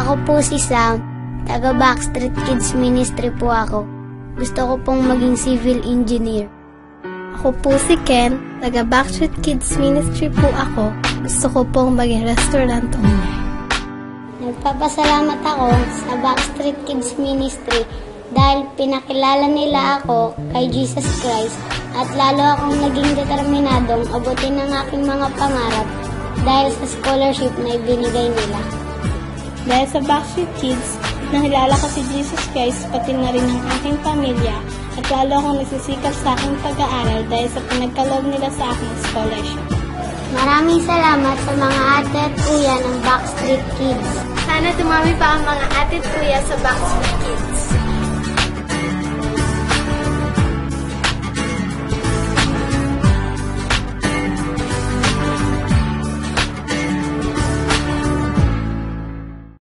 Ako po si Sam, taga Backstreet Kids Ministry po ako. Gusto ko pong maging civil engineer. Ako po si Ken, taga Backstreet Kids Ministry po ako. Gusto ko pong maging restaurant owner. Nagpapasalamat ako sa Backstreet Kids Ministry dahil pinakilala nila ako kay Jesus Christ at lalo akong naging determinadong abutin ang aking mga pangarap dahil sa scholarship na ibinigay nila. Dahil sa Backstreet Kids, nakilala ko si Jesus Christ pati na rin ang aking pamilya at lalo akong nagsisikap sa aking pag-aaral dahil sa pinagkaloob nila sa aking scholarship. Maraming salamat sa mga ate at kuya ng Backstreet Kids. Sana tumami pa ang mga ate at kuya sa Backstreet Kids.